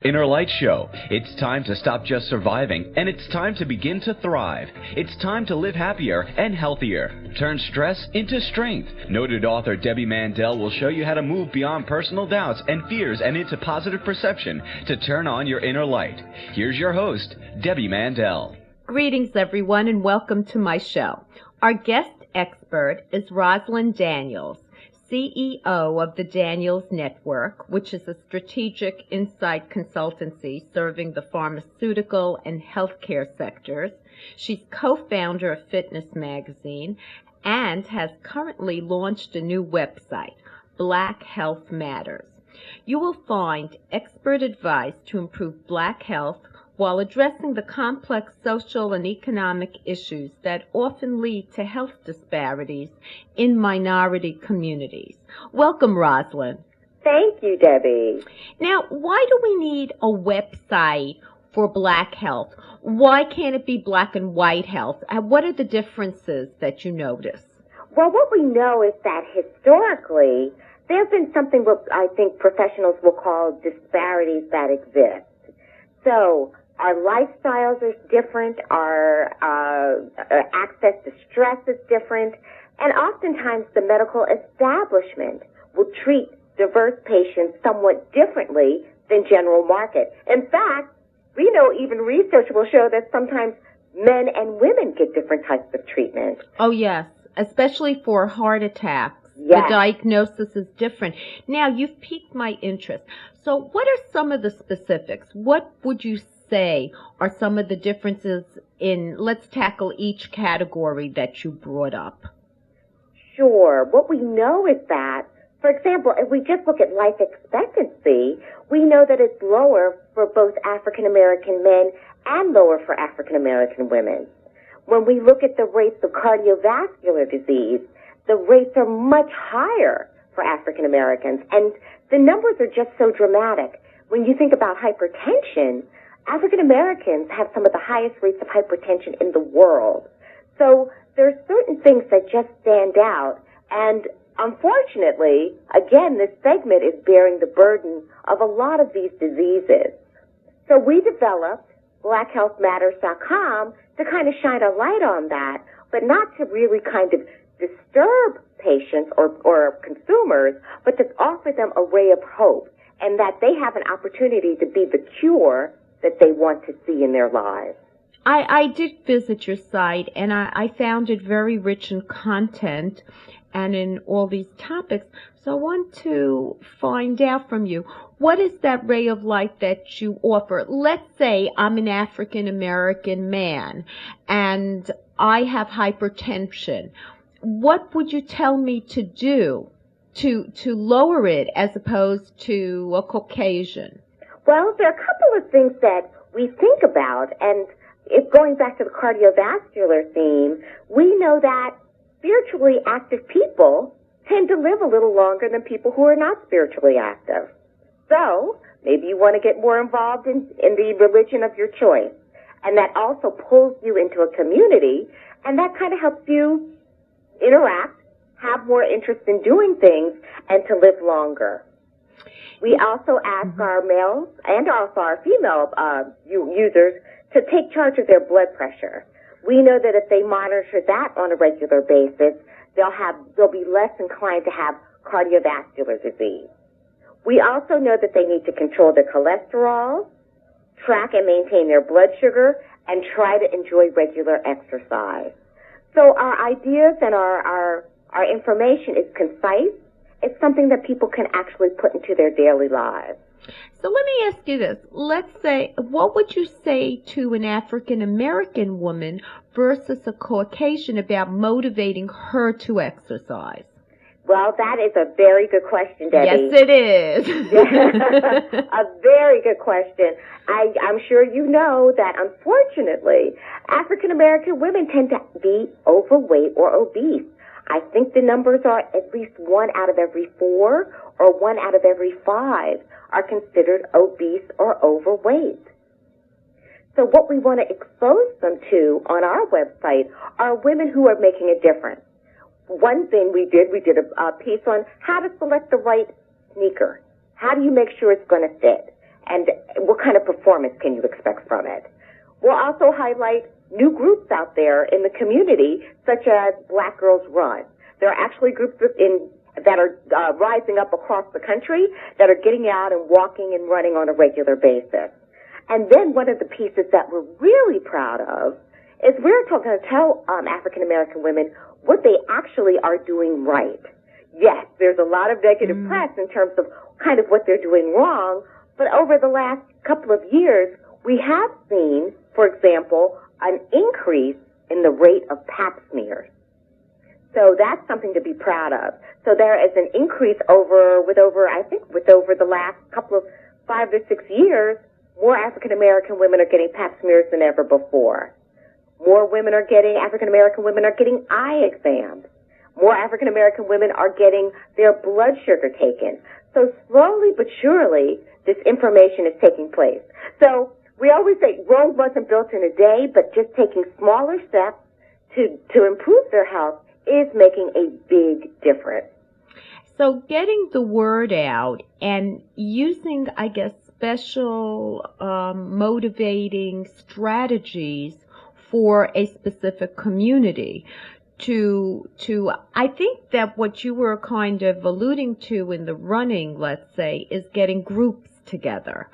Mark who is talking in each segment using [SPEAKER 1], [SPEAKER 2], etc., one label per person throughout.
[SPEAKER 1] Inner Light Show. It's time to stop just surviving, and it's time to begin to thrive. It's time to live happier and healthier. Turn stress into strength. Noted author Debbie Mandel will show you how to move beyond personal doubts and fears and into positive perception to turn on your inner light. Here's your host, Debbie Mandel.
[SPEAKER 2] Greetings, everyone, and welcome to my show. Our guest expert is Roslyn Daniels, CEO of the Daniels Network, which is a strategic insight consultancy serving the pharmaceutical and healthcare sectors. She's co-founder of Fitness Magazine and has currently launched a new website, Black Health Matters. You will find expert advice to improve Black health while addressing the complex social and economic issues that often lead to health disparities in minority communities. Welcome, Roslyn.
[SPEAKER 3] Thank you, Debbie.
[SPEAKER 2] Now, why do we need a website for Black health? Why can't it be black and white health? What are the differences that you notice?
[SPEAKER 3] Well, what we know is that historically, there have been something what I think professionals will call disparities that exist. So, our lifestyles are different, our access to stress is different, and oftentimes the medical establishment will treat diverse patients somewhat differently than general market. In fact, we know even research will show that sometimes men and women get different types of treatment.
[SPEAKER 2] Oh, yes, especially for heart attacks.
[SPEAKER 3] Yes.
[SPEAKER 2] The diagnosis is different. Now, you've piqued my interest. So what are some of the specifics? What would you say are some of the differences in, let's tackle each category that you brought up?
[SPEAKER 3] Sure. What we know is that, for example, if we just look at life expectancy, we know that it's lower for both African American men and lower for African American women. When we look at the rates of cardiovascular disease, the rates are much higher for African Americans, and the numbers are just so dramatic. When you think about hypertension, African Americans have some of the highest rates of hypertension in the world. So there are certain things that just stand out, and unfortunately, again, this segment is bearing the burden of a lot of these diseases. So we developed BlackHealthMatters.com to kind of shine a light on that, but not to really kind of disturb patients or consumers, but to offer them a ray of hope, and that they have an opportunity to be the cure that they want to see in their lives.
[SPEAKER 2] I did visit your site, and I found it very rich in content and in all these topics. So I want to find out from you, what is that ray of light that you offer? Let's say I'm an African American man and I have hypertension. What would you tell me to do to lower it as opposed to a Caucasian?
[SPEAKER 3] Well, there are a couple of things that we think about, and if going back to the cardiovascular theme, we know that spiritually active people tend to live a little longer than people who are not spiritually active. So, maybe you want to get more involved in the religion of your choice, and that also pulls you into a community, and that kind of helps you interact, have more interest in doing things, and to live longer. We also ask our male and also our female users to take charge of their blood pressure. We know that if they monitor that on a regular basis, they'll be less inclined to have cardiovascular disease. We also know that they need to control their cholesterol, track and maintain their blood sugar, and try to enjoy regular exercise. So our ideas and our information is concise. It's something that people can actually put into their daily lives.
[SPEAKER 2] So let me ask you this. Let's say, what would you say to an African American woman versus a Caucasian about motivating her to exercise?
[SPEAKER 3] Well, that is a very good question, Debbie.
[SPEAKER 2] Yes, it is.
[SPEAKER 3] A very good question. I'm sure you know that, unfortunately, African American women tend to be overweight or obese. I think the numbers are at least 1 out of every 4 or 1 out of every 5 are considered obese or overweight. So what we want to expose them to on our website are women who are making a difference. One thing we did a piece on how to select the right sneaker. How do you make sure it's going to fit? and what kind of performance can you expect from it. We'll also highlight new groups out there in the community, such as Black Girls Run. There are actually groups that are rising up across the country that are getting out and walking and running on a regular basis. And then one of the pieces that we're really proud of is we're going to tell African American women what they actually are doing right. Yes, there's a lot of negative press in terms of kind of what they're doing wrong, but over the last couple of years, we have seen, for example, an increase in the rate of pap smears. So that's something to be proud of. So there is an increase over the last couple of 5 to 6 years, more African American women are getting pap smears than ever before. African American women are getting eye exams. More African American women are getting their blood sugar taken. So slowly but surely, this information is taking place. So we always say Rome wasn't built in a day, but just taking smaller steps to improve their health is making a big difference.
[SPEAKER 2] So getting the word out and using, I guess, special motivating strategies for a specific community to I think that what you were kind of alluding to in the running, let's say, is getting groups together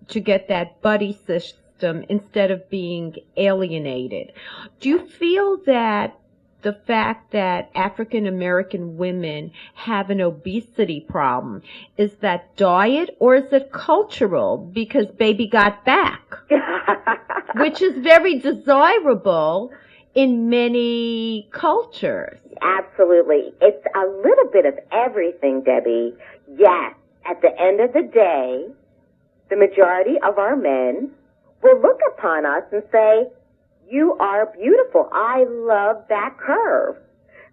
[SPEAKER 2] to get that buddy system instead of being alienated. Do you feel that the fact that African American women have an obesity problem, is that diet or is it cultural because baby got back? Which is very desirable in many cultures.
[SPEAKER 3] Absolutely. It's a little bit of everything, Debbie. Yes, at the end of the day, the majority of our men will look upon us and say, "You are beautiful. I love that curve."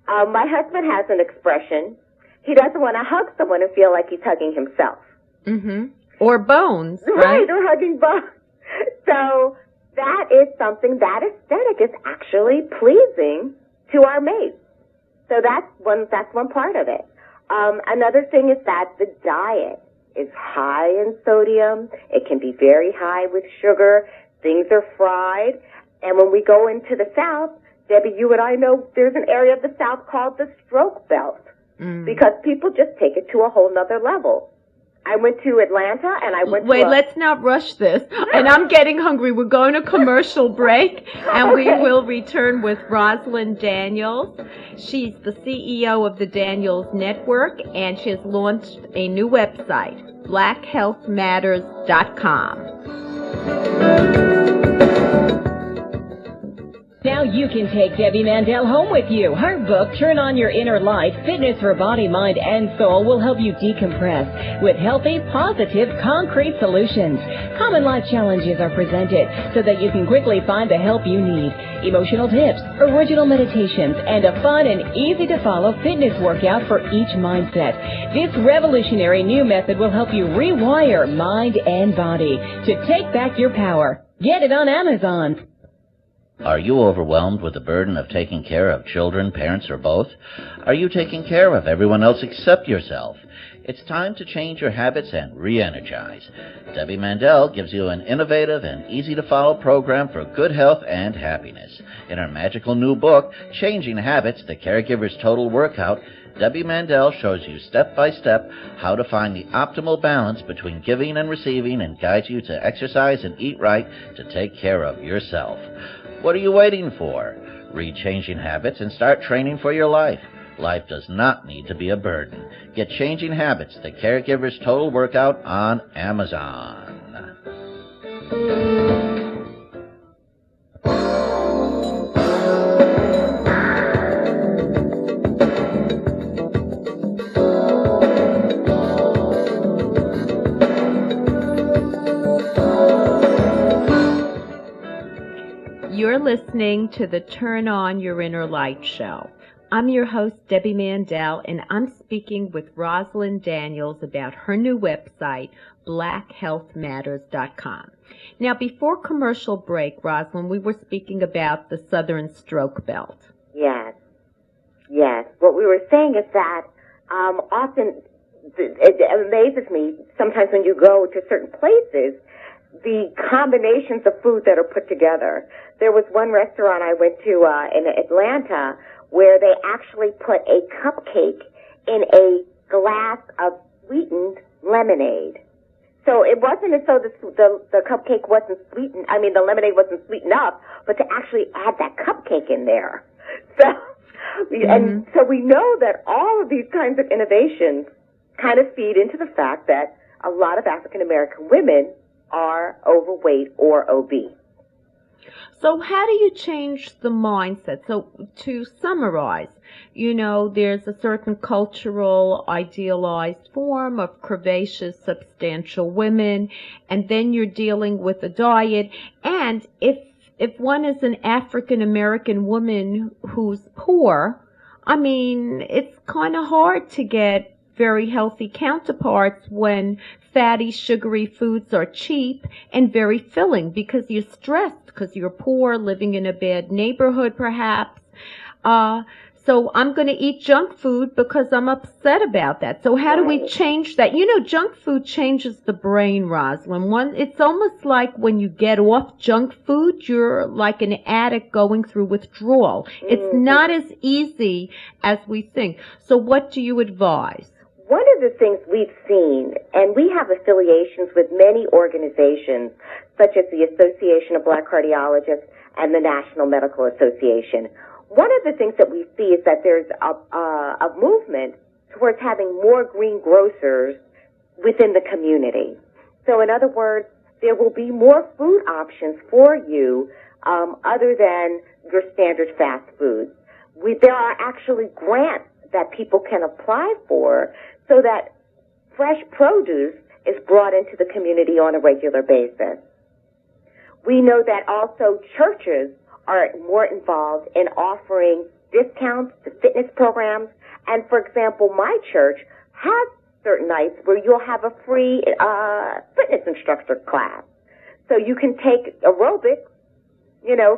[SPEAKER 3] My husband has an expression. He doesn't want to hug someone and feel like he's hugging himself.
[SPEAKER 2] Mm-hmm. Or bones,
[SPEAKER 3] right? Or hugging bones. So that is something, that aesthetic is actually pleasing to our mates. So that's one part of it. Another thing is that the diet is high in sodium. It can be very high with sugar. Things are fried. And when we go into the South, Debbie, you and I know there's an area of the South called the stroke belt because people just take it to a whole nother level. I went to Atlanta and I went
[SPEAKER 2] Wait, let's not rush this. And I'm getting hungry. We're going to commercial break and we will return with Rosalind Daniels. She's the CEO of the Daniels Network and she has launched a new website, blackhealthmatters.com.
[SPEAKER 4] Now you can take Debbie Mandel home with you. Her book, Turn On Your Inner Light, Fitness for Body, Mind, and Soul, will help you decompress with healthy, positive, concrete solutions. Common life challenges are presented so that you can quickly find the help you need. Emotional tips, original meditations, and a fun and easy-to-follow fitness workout for each mindset. This revolutionary new method will help you rewire mind and body to take back your power. Get it on Amazon.
[SPEAKER 5] Are you overwhelmed with the burden of taking care of children, parents, or both? Are you taking care of everyone else except yourself? It's time to change your habits and re-energize. Debbie Mandel gives you an innovative and easy-to-follow program for good health and happiness. In her magical new book, Changing Habits, The Caregiver's Total Workout, Debbie Mandel shows you step-by-step how to find the optimal balance between giving and receiving and guides you to exercise and eat right to take care of yourself. What are you waiting for? Read Changing Habits and start training for your life. Life does not need to be a burden. Get Changing Habits, The Caregiver's Total Workout on Amazon.
[SPEAKER 2] You're listening to the Turn On Your Inner Light show. I'm your host, Debbie Mandel, and I'm speaking with Rosalind Daniels about her new website, blackhealthmatters.com. Now, before commercial break, Rosalind, we were speaking about the Southern Stroke Belt.
[SPEAKER 3] Yes. What we were saying is that often it amazes me sometimes when you go to certain places, the combinations of food that are put together. There was one restaurant I went to in Atlanta where they actually put a cupcake in a glass of sweetened lemonade. So it wasn't as though the cupcake wasn't sweetened. I mean, the lemonade wasn't sweet enough, but to actually add that cupcake in there. So, and so we know that all of these kinds of innovations kind of feed into the fact that a lot of African American women are overweight or obese.
[SPEAKER 2] So how do you change the mindset? So to summarize, there's a certain cultural idealized form of curvaceous, substantial women, and then you're dealing with a diet. And if one is an African American woman who's poor, I mean, it's kind of hard to get very healthy counterparts when fatty, sugary foods are cheap and very filling because you're stressed, because you're poor, living in a bad neighborhood perhaps. So I'm going to eat junk food because I'm upset about that. So how do we change that? Junk food changes the brain, Rosalind. It's almost like when you get off junk food, you're like an addict going through withdrawal. It's not as easy as we think. So what do you advise?
[SPEAKER 3] One of the things we've seen, and we have affiliations with many organizations, such as the Association of Black Cardiologists and the National Medical Association. One of the things that we see is that there's a movement towards having more green grocers within the community. So in other words, there will be more food options for you other than your standard fast foods. There are actually grants that people can apply for so that fresh produce is brought into the community on a regular basis. We know that also churches are more involved in offering discounts to fitness programs. And for example, my church has certain nights where you'll have a free fitness instructor class. So you can take aerobics,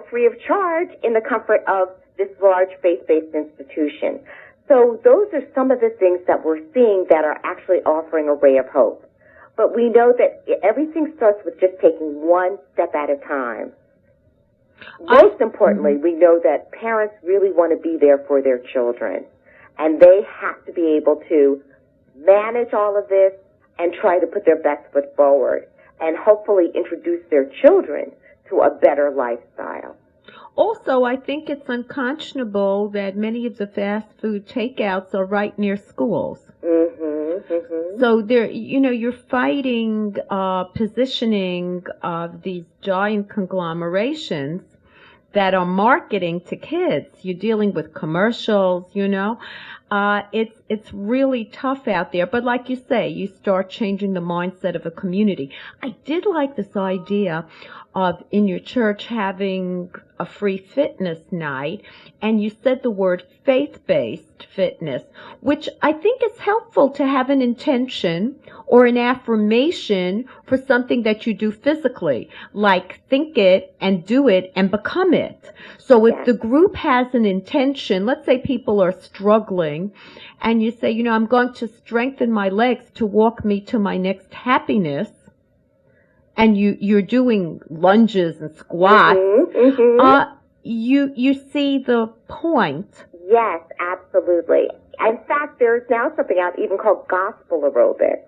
[SPEAKER 3] free of charge in the comfort of this large faith-based institution. So those are some of the things that we're seeing that are actually offering a ray of hope. But we know that everything starts with just taking one step at a time. Most importantly, we know that parents really want to be there for their children. And they have to be able to manage all of this and try to put their best foot forward and hopefully introduce their children to a better lifestyle.
[SPEAKER 2] Also, I think it's unconscionable that many of the fast food takeouts are right near schools. So you're fighting positioning of these giant conglomerations that are marketing to kids. You're dealing with commercials, It's really tough out there. But like you say, you start changing the mindset of a community. I did like this idea of in your church having a free fitness night, and you said the word faith-based fitness, which I think is helpful to have an intention or an affirmation for something that you do physically, like think it and do it and become it. So if the group has an intention, let's say people are struggling, and you say, I'm going to strengthen my legs to walk me to my next happiness, and you're doing lunges and squats, you see the point.
[SPEAKER 3] Yes, absolutely. In fact, there's now something out even called gospel aerobics.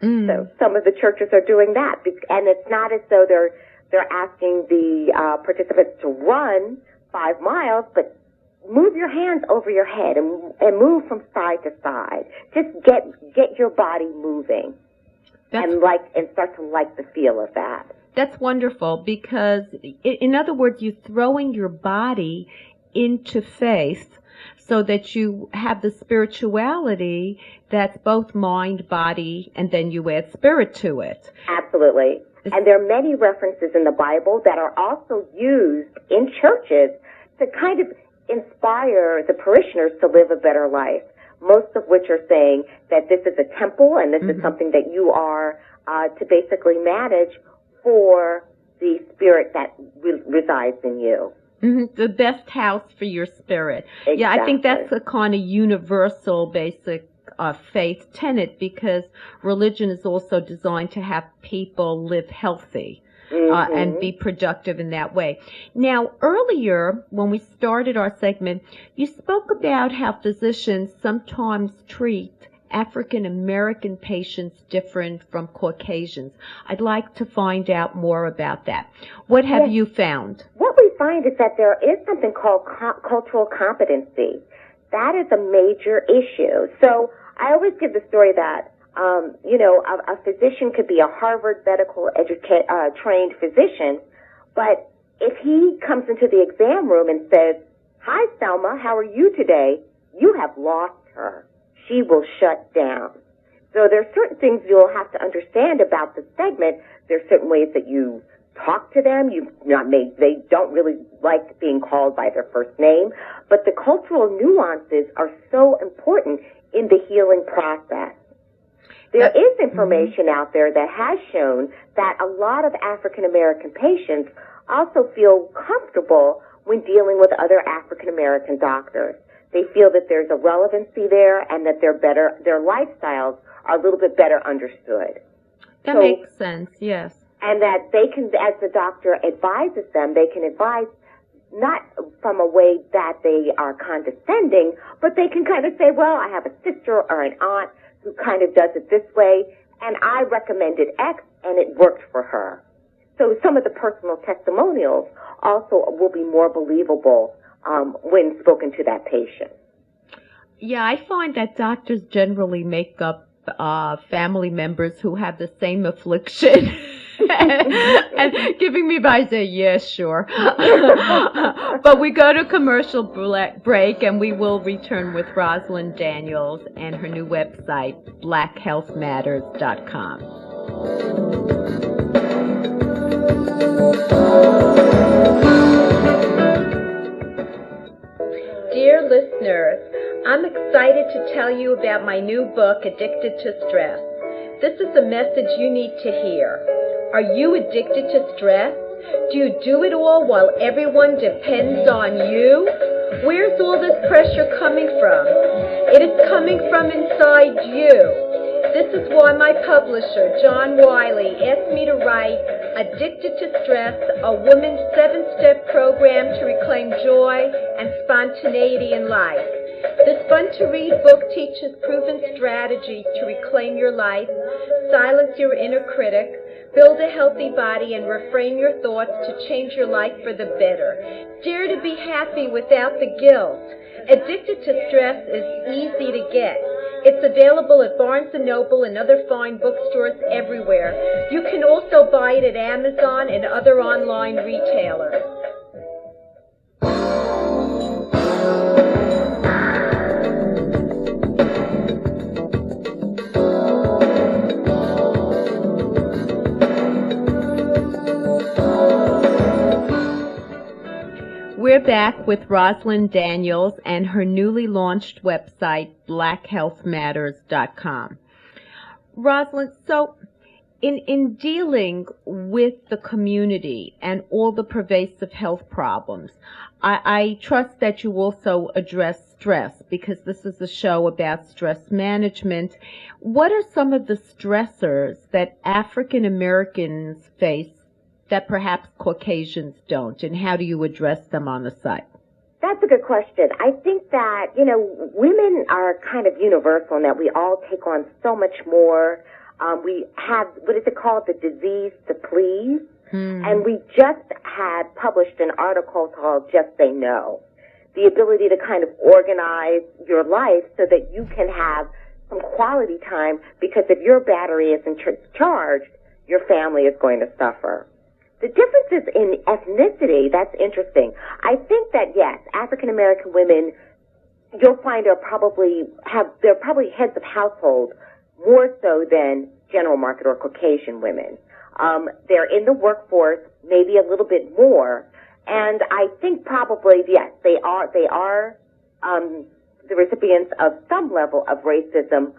[SPEAKER 3] So some of the churches are doing that, and it's not as though they're asking the participants to run 5 miles, but move your hands over your head and move from side to side. Just get your body moving. And start to like the feel of that.
[SPEAKER 2] That's wonderful because, in other words, you're throwing your body into faith so that you have the spirituality that's both mind, body, and then you add spirit to it.
[SPEAKER 3] Absolutely. And there are many references in the Bible that are also used in churches to kind of inspire the parishioners to live a better life. Most of which are saying that this is a temple and this is something that you are to basically manage for the spirit that resides in you.
[SPEAKER 2] The best house for your spirit. Exactly. Yeah, I think that's a kind of universal basic faith tenet, because religion is also designed to have people live healthy. And be productive in that way. Now, earlier, when we started our segment, you spoke about how physicians sometimes treat African American patients different from Caucasians. I'd like to find out more about that. What have you found?
[SPEAKER 3] What we find is that there is something called cultural competency. That is a major issue. So I always give the story that a physician could be a Harvard medical trained physician, but if he comes into the exam room and says, "Hi, Selma, how are you today?" you have lost her. She will shut down. So there are certain things you'll have to understand about the segment. There are certain ways that you talk to them. They don't really like being called by their first name, but the cultural nuances are so important in the healing process. There is information out there that has shown that a lot of African American patients also feel comfortable when dealing with other African American doctors. They feel that there's a relevancy there and that their lifestyles are a little bit better understood.
[SPEAKER 2] That makes sense, yes.
[SPEAKER 3] And that they can, as the doctor advises them, they can advise not from a way that they are condescending, but they can kind of say, well, I have a sister or an aunt who kind of does it this way, and I recommended X, and it worked for her. So some of the personal testimonials also will be more believable when spoken to that patient.
[SPEAKER 2] Yeah, I find that doctors generally make up family members who have the same affliction. and giving me advice, say, yeah, sure. But we go to commercial break, and we will return with Rosalind Daniels and her new website, blackhealthmatters.com. Dear listeners, I'm excited to tell you about my new book, Addicted to Stress. This is a message you need to hear. Are you addicted to stress? Do you do it all while everyone depends on you? Where's all this pressure coming from? It is coming from inside you. This is why my publisher, John Wiley, asked me to write Addicted to Stress, a woman's 7-step program to reclaim joy and spontaneity in life. This fun-to-read book teaches proven strategies to reclaim your life, silence your inner critic, build a healthy body, and reframe your thoughts to change your life for the better. Dare to be happy without the guilt. Addicted to Stress is easy to get. It's available at Barnes & Noble and other fine bookstores everywhere. You can also buy it at Amazon and other online retailers. We're back with Rosalind Daniels and her newly launched website, blackhealthmatters.com. Rosalind, so in dealing with the community and all the pervasive health problems, I trust that you also address stress, because this is a show about stress management. What are some of the stressors that African Americans face that perhaps Caucasians don't, and how do you address them on the site?
[SPEAKER 3] That's a good question. I think that, women are kind of universal in that we all take on so much more. We have, what is it called, the disease to please. And we just had published an article called Just Say No. The ability to kind of organize your life so that you can have some quality time, because if your battery isn't charged, your family is going to suffer. The differences in ethnicity, that's interesting. I think that, yes, African American women, you'll find they're probably heads of household more so than general market or Caucasian women. They're in the workforce maybe a little bit more, and I think probably, yes, they are the recipients of some level of racism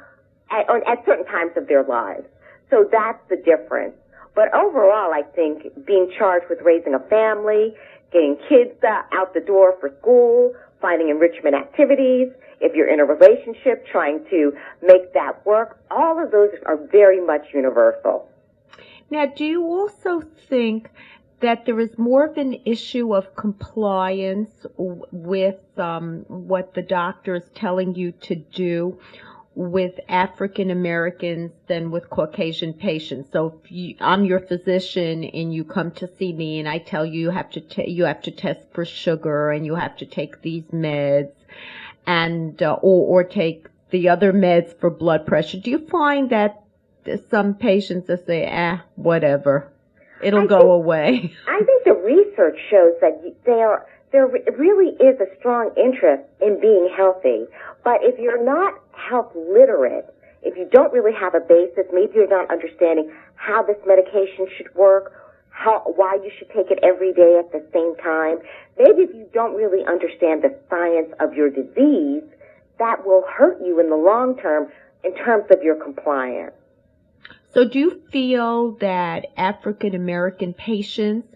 [SPEAKER 3] at certain times of their lives. So that's the difference. But overall, I think being charged with raising a family, getting kids out the door for school, finding enrichment activities, if you're in a relationship, trying to make that work. All of those are very much universal.
[SPEAKER 2] Now, do you also think that there is more of an issue of compliance with what the doctor is telling you to do with African Americans than with Caucasian patients? So if I'm your physician and you come to see me and I tell you you have to test for sugar and you have to take these meds and or take the other meds for blood pressure, do you find that some patients will say, whatever, it'll go away?
[SPEAKER 3] I think the research shows that there really is a strong interest in being healthy. But if you're not health literate, if you don't really have a basis, maybe you're not understanding how this medication should work, why you should take it every day at the same time, maybe if you don't really understand the science of your disease, that will hurt you in the long term in terms of your compliance.
[SPEAKER 2] So do you feel that African American patients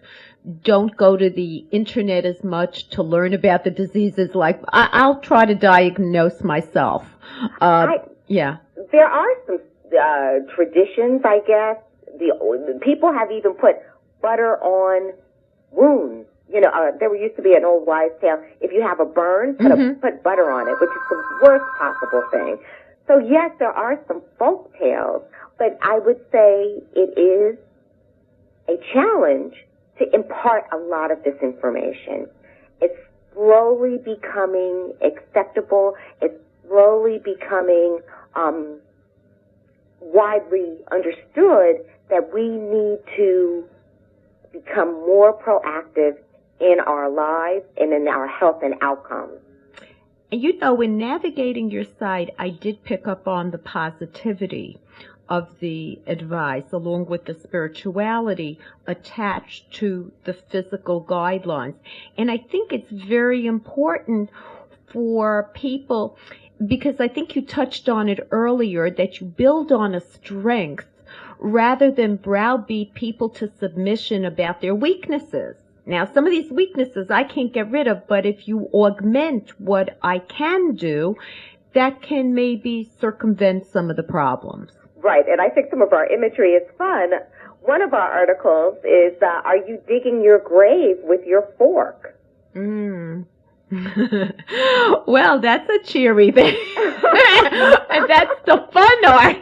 [SPEAKER 2] don't go to the internet as much to learn about the diseases? Like, I'll try to diagnose myself. Yeah. There
[SPEAKER 3] are some traditions, I guess. The people have even put butter on wounds. You know, there used to be an old wives' tale. If you have a burn, put butter on it, which is the worst possible thing. So yes, there are some folk tales, but I would say it is a challenge to impart a lot of this information. It's slowly becoming acceptable. It's slowly becoming widely understood that we need to become more proactive in our lives and in our health and outcomes.
[SPEAKER 2] And you know, in navigating your site, I did pick up on the positivity of the advice, along with the spirituality attached to the physical guidelines. And I think it's very important for people, because I think you touched on it earlier, that you build on a strength rather than browbeat people to submission about their weaknesses. Now, some of these weaknesses I can't get rid of, but if you augment what I can do, that can maybe circumvent some of the problems.
[SPEAKER 3] Right, and I think some of our imagery is fun. One of our articles is, are you digging your grave with your fork?
[SPEAKER 2] Well, that's a cheery thing. And that's the fun art.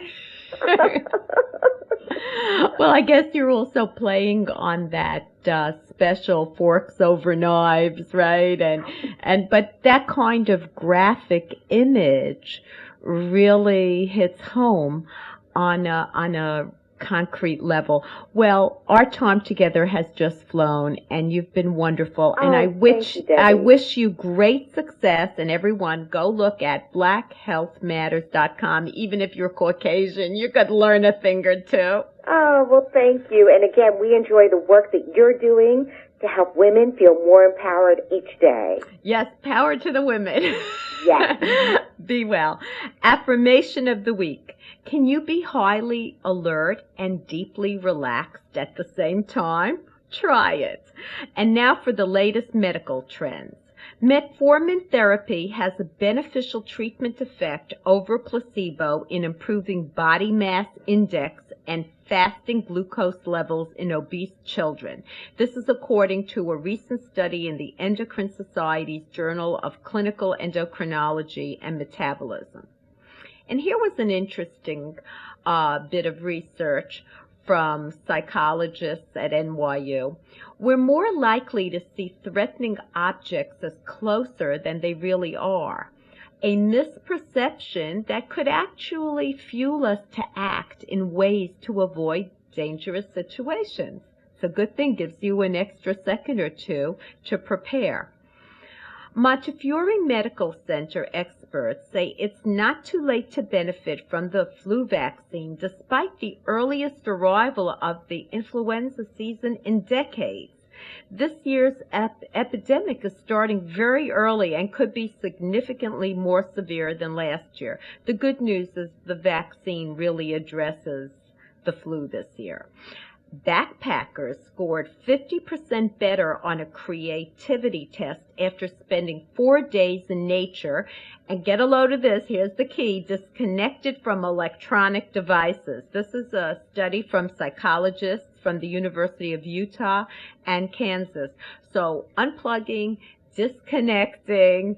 [SPEAKER 2] Well, I guess you're also playing on that special forks over knives, right? But that kind of graphic image really hits home on a concrete level. Well, our time together has just flown, and you've been wonderful. And I wish you great success. And everyone, go look at blackhealthmatters.com. Even if you're Caucasian, you could learn a thing or two.
[SPEAKER 3] Oh, well, thank you. And again, we enjoy the work that you're doing to help women feel more empowered each day.
[SPEAKER 2] Yes, power to the women.
[SPEAKER 3] Yes.
[SPEAKER 2] Be well. Affirmation of the week. Can you be highly alert and deeply relaxed at the same time? Try it. And now for the latest medical trends. Metformin therapy has a beneficial treatment effect over placebo in improving body mass index and fasting glucose levels in obese children. This is according to a recent study in the Endocrine Society's Journal of Clinical Endocrinology and Metabolism. And here was an interesting bit of research from psychologists at NYU. We're more likely to see threatening objects as closer than they really are, a misperception that could actually fuel us to act in ways to avoid dangerous situations. It's a good thing, gives you an extra second or two to prepare. Montefiore Medical Center experts say it's not too late to benefit from the flu vaccine despite the earliest arrival of the influenza season in decades. This year's epidemic is starting very early and could be significantly more severe than last year. The good news is the vaccine really addresses the flu this year. Backpackers scored 50% better on a creativity test after spending 4 days in nature. And get a load of this, here's the key, disconnected from electronic devices. This is a study from psychologists from the University of Utah and Kansas. So unplugging, disconnecting,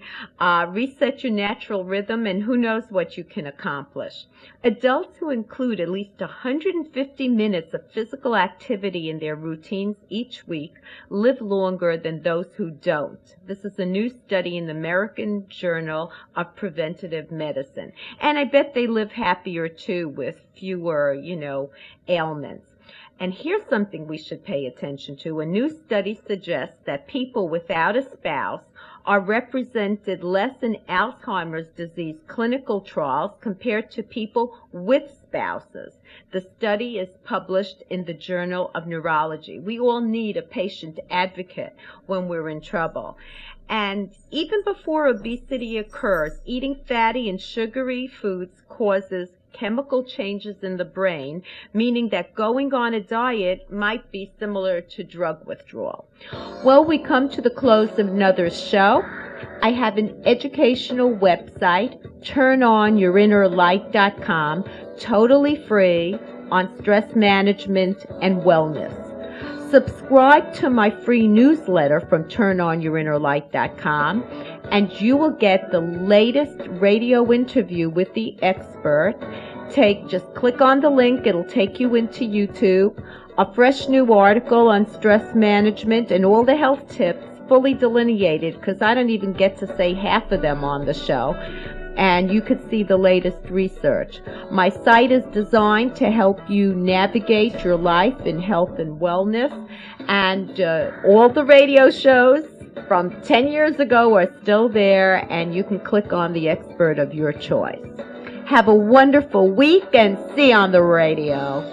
[SPEAKER 2] reset your natural rhythm, and who knows what you can accomplish. Adults who include at least 150 minutes of physical activity in their routines each week live longer than those who don't. This is a new study in the American Journal of Preventative Medicine. And I bet they live happier too with fewer, ailments. And here's something we should pay attention to. A new study suggests that people without a spouse are represented less in Alzheimer's disease clinical trials compared to people with spouses. The study is published in the Journal of Neurology. We all need a patient advocate when we're in trouble. And even before obesity occurs, eating fatty and sugary foods causes chemical changes in the brain, meaning that going on a diet might be similar to drug withdrawal. Well, we come to the close of another show. I have an educational website, turnonyourinnerlight.com, totally free on stress management and wellness. Subscribe to my free newsletter from turnonyourinnerlight.com, and you will get the latest radio interview with the expert. Just click on the link, it'll take you into YouTube, a fresh new article on stress management and all the health tips fully delineated, because I don't even get to say half of them on the show. And you could see the latest research. My site is designed to help you navigate your life in health and wellness. And all the radio shows from 10 years ago are still there, and you can click on the expert of your choice. Have a wonderful week, and see you on the radio.